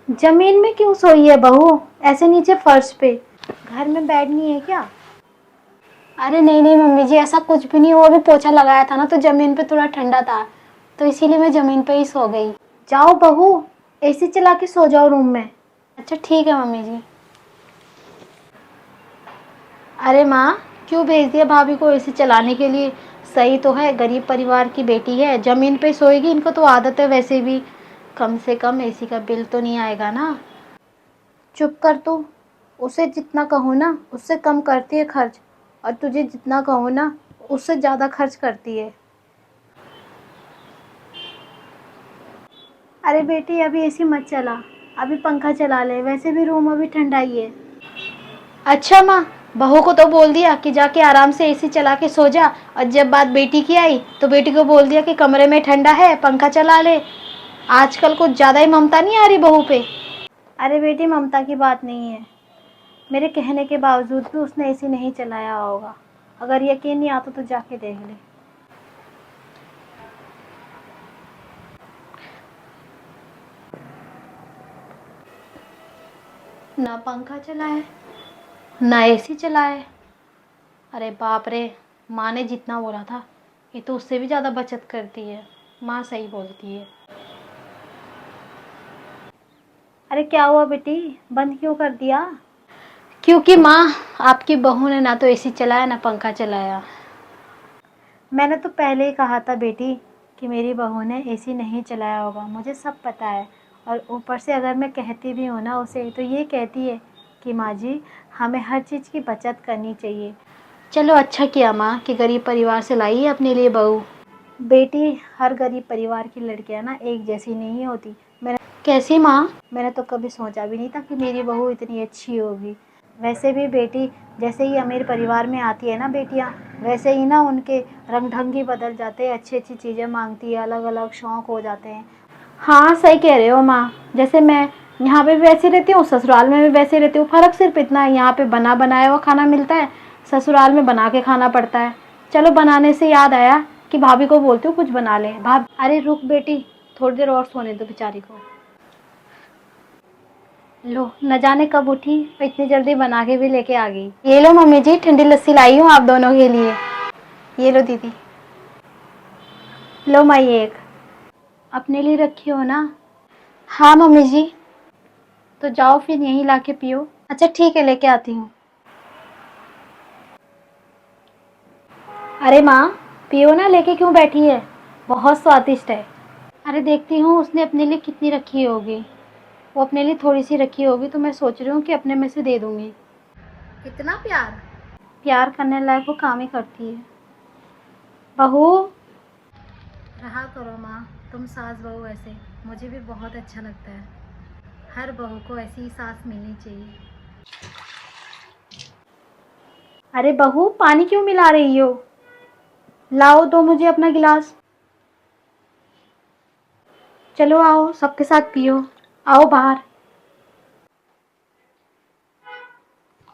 जमीन में क्यों सोई है बहू? ऐसे नीचे फर्श पे। घर में बेड नहीं है क्या? अरे नहीं नहीं मम्मी जी, ऐसा कुछ भी नहीं। वो अभी पोछा लगाया था ना, तो जमीन पे थोड़ा ठंडा था, तो इसीलिए मैं जमीन पे ही सो गई। जाओ बहू, एसी चला के सो जाओ रूम में। अच्छा ठीक है मम्मी जी। अरे माँ, क्यों भेज दिया भाभी को एसी चलाने के लिए? सही तो है, गरीब परिवार की बेटी है, जमीन पे सोएगी, इनको तो आदत है वैसे भी। कम से कम एसी का बिल तो नहीं आएगा ना। चुप कर तू। उसे जितना कहो ना उससे कम करती है खर्च, और तुझे जितना कहो ना उससे ज़्यादा खर्च करती है। अरे बेटी, अभी एसी मत चला, अभी पंखा चला ले, वैसे भी रूम अभी ठंडा ही है। अच्छा माँ, बहू को तो बोल दिया कि जाके आराम से एसी चला के सो जा, और जब बात बेटी की आई तो बेटी को बोल दिया कि कमरे में ठंडा है, पंखा चला ले। आजकल कुछ ज़्यादा ही ममता नहीं आ रही बहू पे? अरे बेटी, ममता की बात नहीं है। मेरे कहने के बावजूद भी उसने एसी नहीं चलाया होगा। अगर यकीन नहीं आता तो जाके देख ले। ना पंखा चलाए, ना एसी चलाए। अरे बाप रे, माँ ने जितना बोला था, ये तो उससे भी ज़्यादा बचत करती है। माँ सही बोलती है। अरे क्या हुआ बेटी, बंद क्यों कर दिया? क्योंकि माँ, आपकी बहू ने ना तो एसी चलाया ना पंखा चलाया। मैंने तो पहले ही कहा था बेटी कि मेरी बहू ने एसी नहीं चलाया होगा, मुझे सब पता है। और ऊपर से अगर मैं कहती भी हूँ ना उसे, तो ये कहती है कि माँ जी, हमें हर चीज़ की बचत करनी चाहिए। चलो अच्छा किया माँ कि गरीब परिवार से लाई है अपने लिए बहू। बेटी, हर गरीब परिवार की लड़कियाँ ना एक जैसी नहीं होती। कैसी माँ? मैंने तो कभी सोचा भी नहीं था कि मेरी बहू इतनी अच्छी होगी। वैसे भी बेटी, जैसे ही अमीर परिवार में आती है ना बेटियाँ, वैसे ही ना उनके रंग ढंग ही बदल जाते हैं, अच्छी अच्छी चीज़ें मांगती है, अलग अलग शौक़ हो जाते हैं। हाँ सही कह रहे हो माँ। जैसे मैं यहाँ पे भी वैसे रहती हूँ, ससुराल में भी वैसे रहती हूँ। फ़र्क सिर्फ इतना है, यहाँ पे बना बनाया हुआ खाना मिलता है, ससुराल में बना के खाना पड़ता है। चलो, बनाने से याद आया कि भाभी को बोलती हूँ कुछ बना ले। अरे रुक बेटी, थोड़ी देर और सोने दो बेचारी को। लो, न जाने कब उठी और इतनी जल्दी बना के भी लेके आ गई। ये लो मम्मी जी, ठंडी लस्सी लाई हूँ आप दोनों के लिए। ये लो दीदी। लो माई, एक अपने लिए रखी हो ना? हाँ मम्मी जी। तो जाओ फिर यहीं ला के पियो। अच्छा ठीक है, लेके आती हूँ। अरे माँ, पियो ना, लेके क्यों बैठी है? बहुत स्वादिष्ट है। अरे देखती हूँ उसने अपने लिए कितनी रखी होगी। वो अपने लिए थोड़ी सी रखी होगी, तो मैं सोच रही हूँ कि अपने में से दे दूँगी। कितना प्यार। प्यार करने लायक वो काम ही करती है। बहू, रहा करो माँ, तुम सास बहू ऐसे, मुझे भी बहुत अच्छा लगता है। हर बहू को ऐसी ही सास मिलनी चाहिए। अरे बहू, पानी क्यों मिला रही हो? लाओ, दो मुझे अपना गिलास। चलो आओ, सबके साथ पियो। आओ बाहर।